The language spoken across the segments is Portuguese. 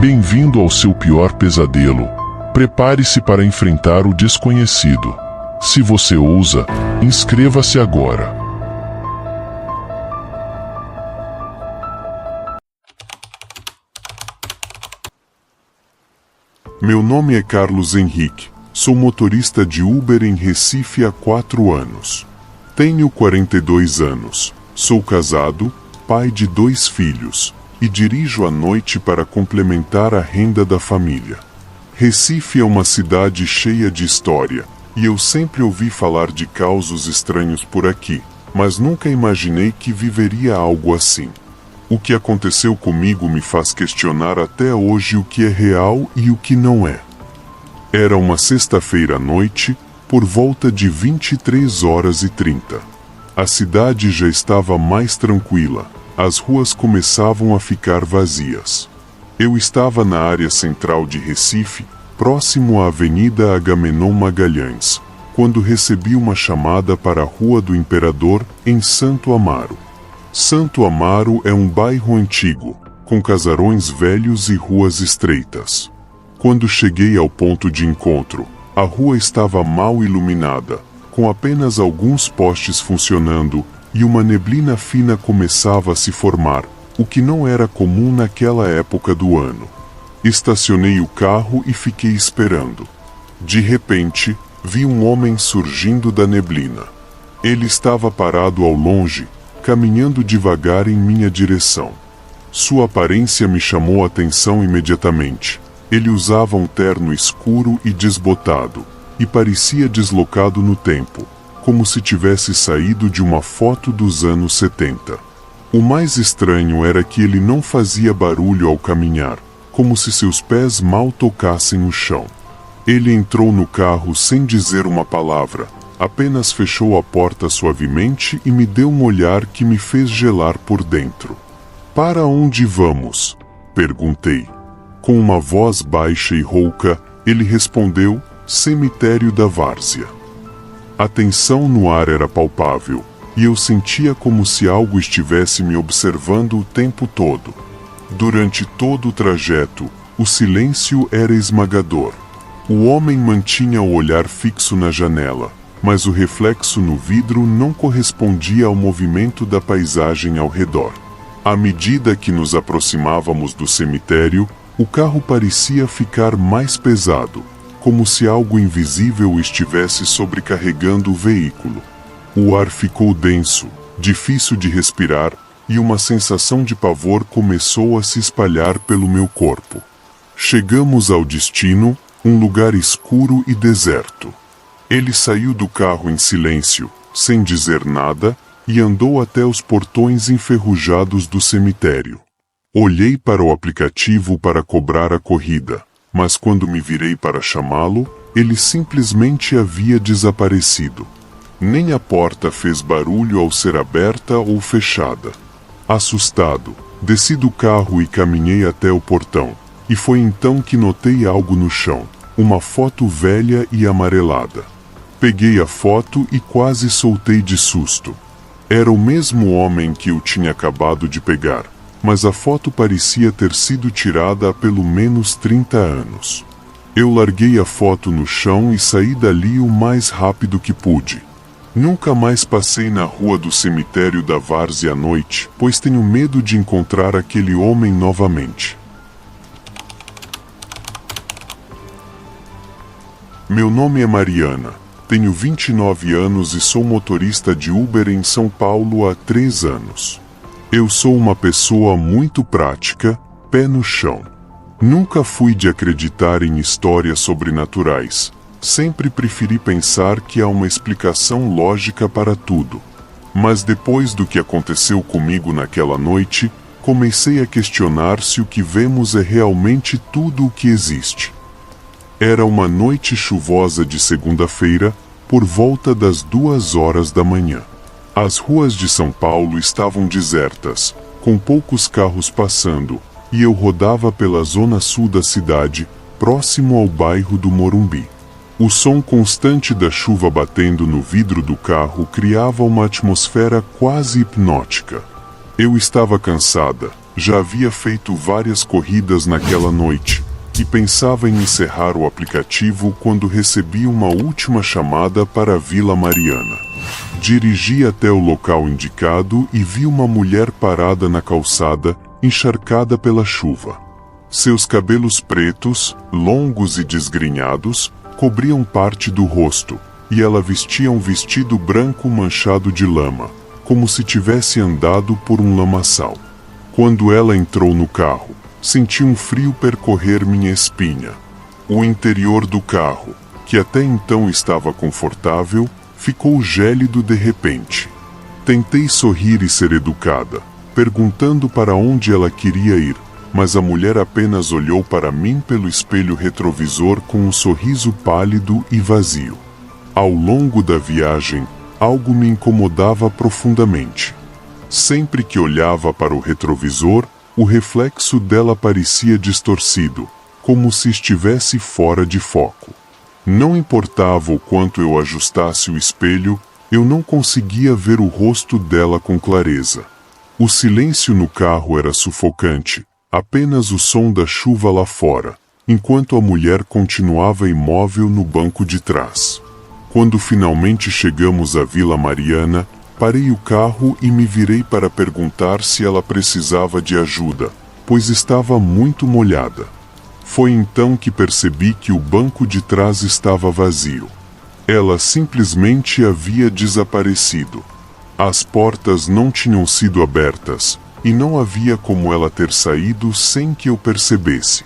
Bem-vindo ao seu pior pesadelo. Prepare-se para enfrentar o desconhecido. Se você ousa, inscreva-se agora. Meu nome é Carlos Henrique. Sou motorista de Uber em Recife há 4 anos. Tenho 42 anos. Sou casado, pai de 2 filhos, e dirijo à noite para complementar a renda da família. Recife é uma cidade cheia de história, e eu sempre ouvi falar de causos estranhos por aqui, mas nunca imaginei que viveria algo assim. O que aconteceu comigo me faz questionar até hoje o que é real e o que não é. Era uma sexta-feira à noite, por volta de 23h30. A cidade já estava mais tranquila, as ruas começavam a ficar vazias. Eu estava na área central de Recife, próximo à Avenida Agamenon Magalhães, quando recebi uma chamada para a Rua do Imperador, em Santo Amaro. Santo Amaro é um bairro antigo, com casarões velhos e ruas estreitas. Quando cheguei ao ponto de encontro, a rua estava mal iluminada, com apenas alguns postes funcionando e uma neblina fina começava a se formar, o que não era comum naquela época do ano. Estacionei o carro e fiquei esperando. De repente, vi um homem surgindo da neblina. Ele estava parado ao longe, caminhando devagar em minha direção. Sua aparência me chamou a atenção imediatamente. Ele usava um terno escuro e desbotado, e parecia deslocado no tempo, como se tivesse saído de uma foto dos anos 70. O mais estranho era que ele não fazia barulho ao caminhar, como se seus pés mal tocassem o chão. Ele entrou no carro sem dizer uma palavra, apenas fechou a porta suavemente e me deu um olhar que me fez gelar por dentro. "Para onde vamos?" perguntei. Com uma voz baixa e rouca, ele respondeu: "Cemitério da Várzea." A tensão no ar era palpável, e eu sentia como se algo estivesse me observando o tempo todo. Durante todo o trajeto, o silêncio era esmagador. O homem mantinha o olhar fixo na janela, mas o reflexo no vidro não correspondia ao movimento da paisagem ao redor. À medida que nos aproximávamos do cemitério, o carro parecia ficar mais pesado, como se algo invisível estivesse sobrecarregando o veículo. O ar ficou denso, difícil de respirar, e uma sensação de pavor começou a se espalhar pelo meu corpo. Chegamos ao destino, um lugar escuro e deserto. Ele saiu do carro em silêncio, sem dizer nada, e andou até os portões enferrujados do cemitério. Olhei para o aplicativo para cobrar a corrida, mas quando me virei para chamá-lo, ele simplesmente havia desaparecido. Nem a porta fez barulho ao ser aberta ou fechada. Assustado, desci do carro e caminhei até o portão, e foi então que notei algo no chão, uma foto velha e amarelada. Peguei a foto e quase soltei de susto. Era o mesmo homem que eu tinha acabado de pegar, mas a foto parecia ter sido tirada há pelo menos 30 anos. Eu larguei a foto no chão e saí dali o mais rápido que pude. Nunca mais passei na rua do cemitério da Várzea à noite, pois tenho medo de encontrar aquele homem novamente. Meu nome é Mariana, tenho 29 anos e sou motorista de Uber em São Paulo há 3 anos. Eu sou uma pessoa muito prática, pé no chão. Nunca fui de acreditar em histórias sobrenaturais. Sempre preferi pensar que há uma explicação lógica para tudo. Mas depois do que aconteceu comigo naquela noite, comecei a questionar se o que vemos é realmente tudo o que existe. Era uma noite chuvosa de segunda-feira, por volta das 2h da manhã. As ruas de São Paulo estavam desertas, com poucos carros passando, e eu rodava pela zona sul da cidade, próximo ao bairro do Morumbi. O som constante da chuva batendo no vidro do carro criava uma atmosfera quase hipnótica. Eu estava cansada, Já havia feito várias corridas naquela noite e pensava em encerrar o aplicativo quando recebi uma última chamada para a Vila Mariana. Dirigi até o local indicado e vi uma mulher parada na calçada, encharcada pela chuva. Seus cabelos pretos, longos e desgrenhados, cobriam parte do rosto, e ela vestia um vestido branco manchado de lama, como se tivesse andado por um lamaçal. Quando ela entrou no carro, senti um frio percorrer minha espinha. O interior do carro, que até então estava confortável, ficou gélido de repente. Tentei sorrir e ser educada, perguntando para onde ela queria ir, mas a mulher apenas olhou para mim pelo espelho retrovisor com um sorriso pálido e vazio. Ao longo da viagem, algo me incomodava profundamente. Sempre que olhava para o retrovisor, o reflexo dela parecia distorcido, como se estivesse fora de foco. Não importava o quanto eu ajustasse o espelho, eu não conseguia ver o rosto dela com clareza. O silêncio no carro era sufocante, apenas o som da chuva lá fora, enquanto a mulher continuava imóvel no banco de trás. Quando finalmente chegamos à Vila Mariana, parei o carro e me virei para perguntar se ela precisava de ajuda, pois estava muito molhada. Foi então que percebi que o banco de trás estava vazio. Ela simplesmente havia desaparecido. As portas não tinham sido abertas, e não havia como ela ter saído sem que eu percebesse.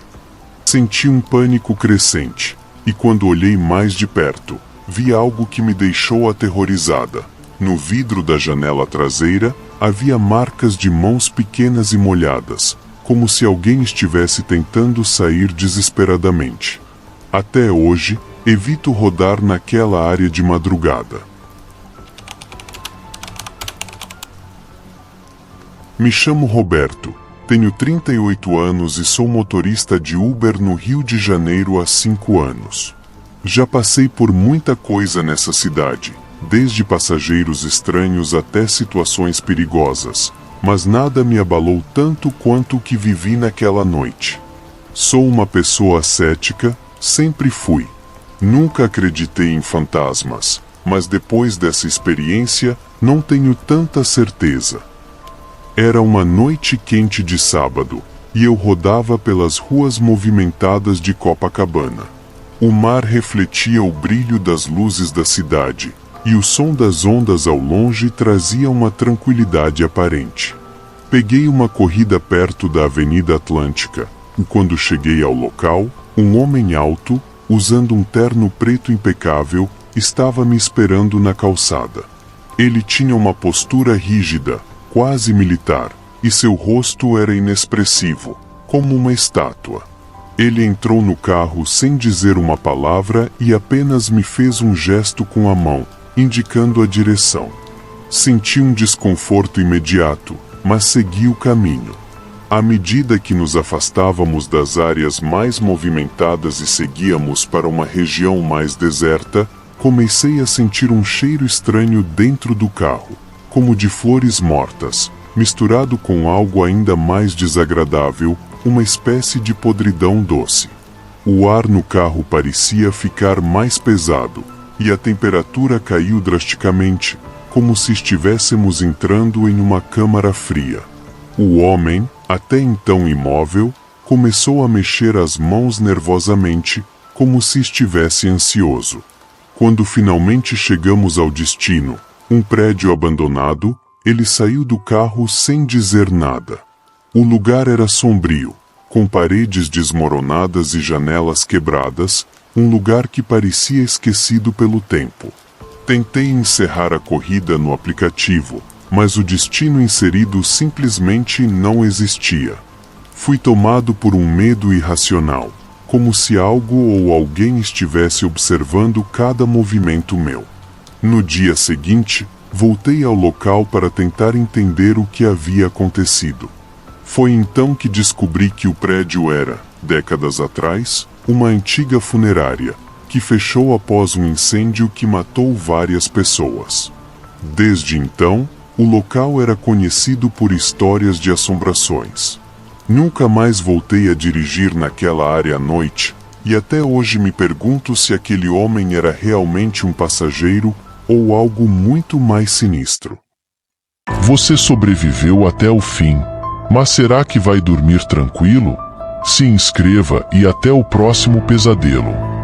Senti um pânico crescente, e quando olhei mais de perto, vi algo que me deixou aterrorizada. No vidro da janela traseira, havia marcas de mãos pequenas e molhadas, como se alguém estivesse tentando sair desesperadamente. Até hoje, evito rodar naquela área de madrugada. Me chamo Roberto, tenho 38 anos e sou motorista de Uber no Rio de Janeiro há 5 anos. Já passei por muita coisa nessa cidade, desde passageiros estranhos até situações perigosas, mas nada me abalou tanto quanto o que vivi naquela noite. Sou uma pessoa cética, sempre fui. Nunca acreditei em fantasmas, mas depois dessa experiência, não tenho tanta certeza. Era uma noite quente de sábado, e eu rodava pelas ruas movimentadas de Copacabana. O mar refletia o brilho das luzes da cidade, e o som das ondas ao longe trazia uma tranquilidade aparente. Peguei uma corrida perto da Avenida Atlântica, e quando cheguei ao local, um homem alto, usando um terno preto impecável, estava me esperando na calçada. Ele tinha uma postura rígida, quase militar, e seu rosto era inexpressivo, como uma estátua. Ele entrou no carro sem dizer uma palavra e apenas me fez um gesto com a mão, indicando a direção. Senti um desconforto imediato, mas segui o caminho. À medida que nos afastávamos das áreas mais movimentadas e seguíamos para uma região mais deserta, comecei a sentir um cheiro estranho dentro do carro, como de flores mortas, misturado com algo ainda mais desagradável, uma espécie de podridão doce. O ar no carro parecia ficar mais pesado, e a temperatura caiu drasticamente, como se estivéssemos entrando em uma câmara fria. O homem, até então imóvel, começou a mexer as mãos nervosamente, como se estivesse ansioso. Quando finalmente chegamos ao destino, um prédio abandonado, ele saiu do carro sem dizer nada. O lugar era sombrio, com paredes desmoronadas e janelas quebradas, um lugar que parecia esquecido pelo tempo. Tentei encerrar a corrida no aplicativo, mas o destino inserido simplesmente não existia. Fui tomado por um medo irracional, como se algo ou alguém estivesse observando cada movimento meu. No dia seguinte, voltei ao local para tentar entender o que havia acontecido. Foi então que descobri que o prédio era, décadas atrás, uma antiga funerária, que fechou após um incêndio que matou várias pessoas. Desde então, O local era conhecido por histórias de assombrações. Nunca mais voltei a dirigir naquela área à noite, e até hoje me pergunto se aquele homem era realmente um passageiro ou algo muito mais sinistro. Você sobreviveu até o fim, mas será que vai dormir tranquilo? Se inscreva e até o próximo pesadelo.